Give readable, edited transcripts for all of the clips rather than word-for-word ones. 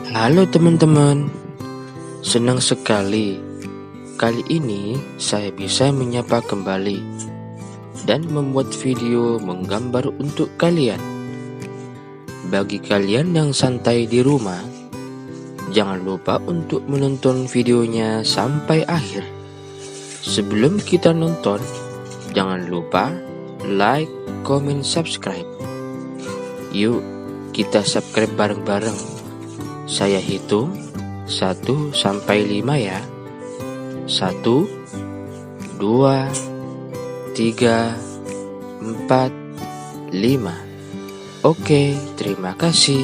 Halo teman-teman, senang sekali. Kali ini saya bisa menyapa kembali dan membuat video menggambar untuk kalian. Bagi kalian yang santai di rumah, jangan lupa untuk menonton videonya sampai akhir. Sebelum kita nonton, jangan lupa like, comment, subscribe. Yuk, kita subscribe bareng-bareng. Saya hitung 1 sampai 5 ya. 1, 2, 3, 4, 5. Oke, terima kasih.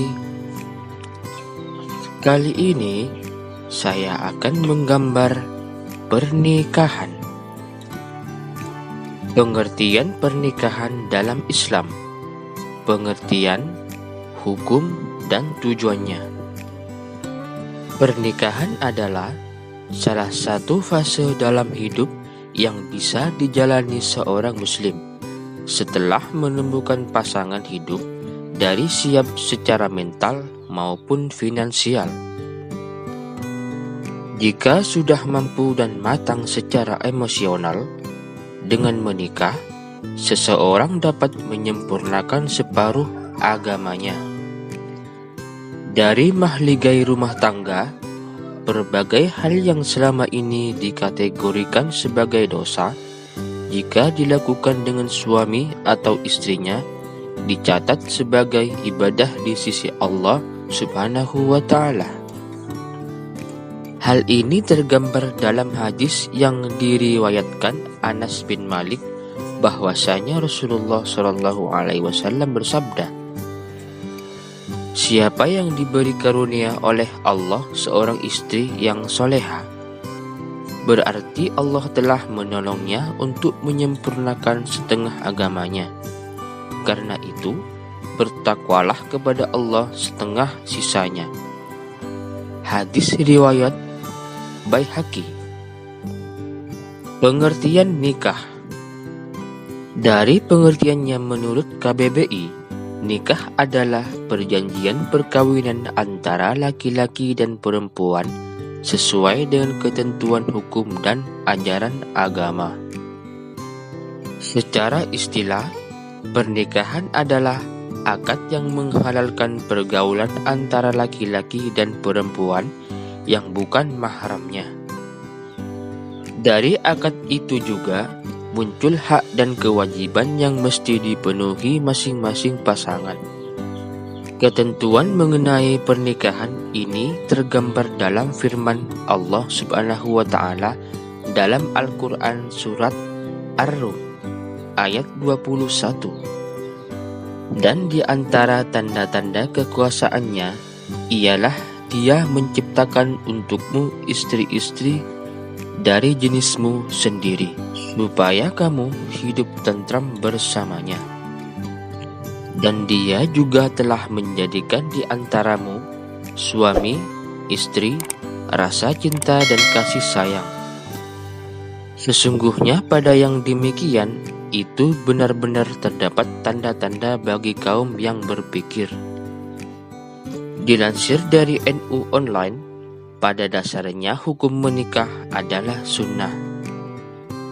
Kali ini saya akan menggambar pernikahan. Pengertian pernikahan dalam Islam, pengertian, hukum, dan tujuannya. Pernikahan adalah salah satu fase dalam hidup yang bisa dijalani seorang muslim setelah menemukan pasangan hidup dari siap secara mental maupun finansial. Jika sudah mampu dan matang secara emosional, dengan menikah, seseorang dapat menyempurnakan separuh agamanya. Dari mahligai rumah tangga, berbagai hal yang selama ini dikategorikan sebagai dosa, jika dilakukan dengan suami atau istrinya, dicatat sebagai ibadah di sisi Allah Subhanahu wa Ta'ala. Hal ini tergambar dalam hadis yang diriwayatkan Anas bin Malik bahwasanya Rasulullah SAW bersabda, "Siapa yang diberi karunia oleh Allah seorang istri yang soleha, berarti Allah telah menolongnya untuk menyempurnakan setengah agamanya. Karena itu, bertakwalah kepada Allah setengah sisanya." Hadis riwayat Baihaqi. Pengertian nikah. Dari pengertiannya menurut KBBI, nikah adalah perjanjian perkawinan antara laki-laki dan perempuan sesuai dengan ketentuan hukum dan ajaran agama. Secara istilah, pernikahan adalah akad yang menghalalkan pergaulan antara laki-laki dan perempuan yang bukan mahramnya. Dari akad itu juga muncul hak dan kewajiban yang mesti dipenuhi masing-masing pasangan. Ketentuan mengenai pernikahan ini tergambar dalam firman Allah Subhanahu wa Ta'ala dalam Al-Quran surat Ar-Rum ayat 21. Dan di antara tanda-tanda kekuasaannya ialah Dia menciptakan untukmu istri-istri dari jenismu sendiri, supaya kamu hidup tentram bersamanya. Dan Dia juga telah menjadikan di antaramu suami, istri, rasa cinta dan kasih sayang. Sesungguhnya pada yang demikian itu benar-benar terdapat tanda-tanda bagi kaum yang berpikir. Dilansir dari NU Online, pada dasarnya hukum menikah adalah sunnah.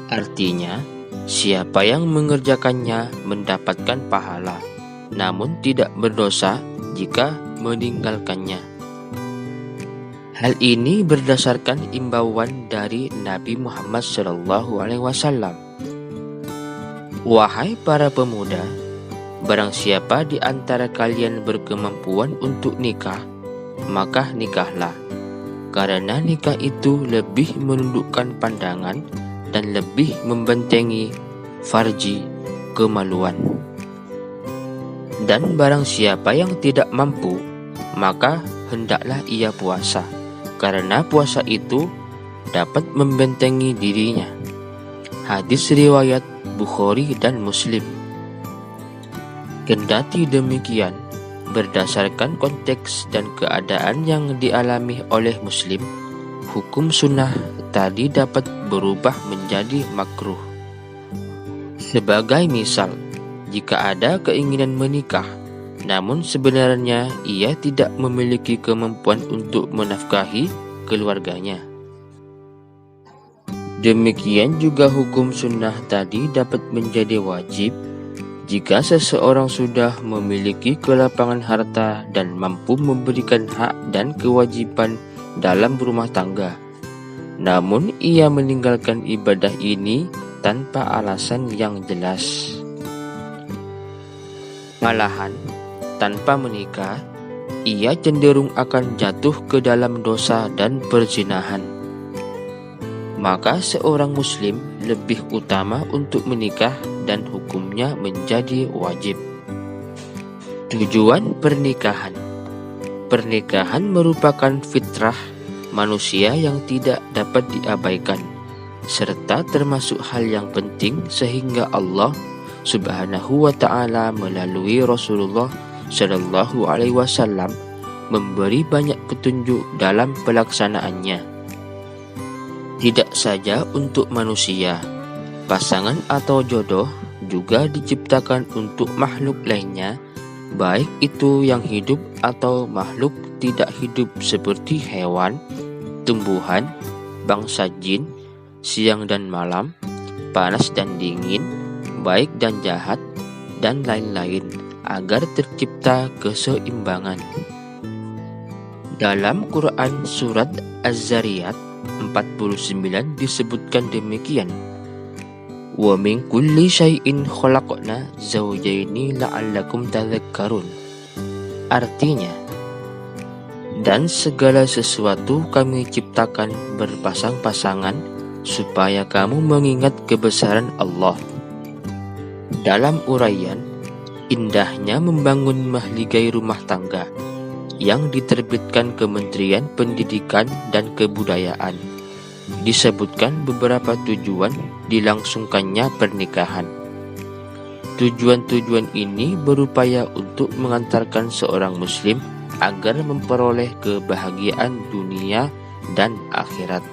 Artinya, siapa yang mengerjakannya mendapatkan pahala, namun tidak berdosa jika meninggalkannya. Hal ini berdasarkan imbauan dari Nabi Muhammad SAW. Wahai para pemuda, barang siapa di antara kalian berkemampuan untuk nikah, maka nikahlah. Karena nikah itu lebih menundukkan pandangan dan lebih membentengi farji, kemaluan. Dan barang siapa yang tidak mampu, maka hendaklah ia puasa, karena puasa itu dapat membentengi dirinya. Hadis riwayat Bukhari dan Muslim. Kendati demikian, berdasarkan konteks dan keadaan yang dialami oleh muslim, hukum sunnah tadi dapat berubah menjadi makruh. Sebagai misal, jika ada keinginan menikah, Namun sebenarnya ia tidak memiliki kemampuan untuk menafkahi keluarganya. Demikian juga hukum sunnah tadi dapat menjadi wajib jika seseorang sudah memiliki kelapangan harta dan mampu memberikan hak dan kewajiban dalam rumah tangga. Namun ia meninggalkan ibadah ini tanpa alasan yang jelas. Malahan, tanpa menikah, ia cenderung akan jatuh ke dalam dosa dan perzinahan. Maka seorang muslim lebih utama untuk menikah dan hukumnya menjadi wajib. Tujuan pernikahan. Pernikahan merupakan fitrah manusia yang tidak dapat diabaikan, serta termasuk hal yang penting sehingga Allah Subhanahu wa ta'ala melalui Rasulullah Shallallahu Alaihi Wasallam memberi banyak petunjuk dalam pelaksanaannya. Tidak saja untuk manusia, pasangan atau jodoh juga diciptakan untuk makhluk lainnya, baik itu yang hidup atau makhluk tidak hidup seperti hewan, tumbuhan, bangsa jin, siang dan malam, panas dan dingin, baik dan jahat, dan lain-lain, agar tercipta keseimbangan. Dalam Quran Surat Az-Zariyat 49 disebutkan demikian, wa min kulli syai'in khalaqna zawjaini la'allakum tadhakkarun. Artinya, dan segala sesuatu kami ciptakan berpasang-pasangan supaya kamu mengingat kebesaran Allah. Dalam uraian, indahnya membangun mahligai rumah tangga yang diterbitkan Kementerian Pendidikan dan Kebudayaan. Disebutkan beberapa tujuan dilangsungkannya pernikahan. Tujuan-tujuan ini berupaya untuk mengantarkan seorang muslim agar memperoleh kebahagiaan dunia dan akhirat.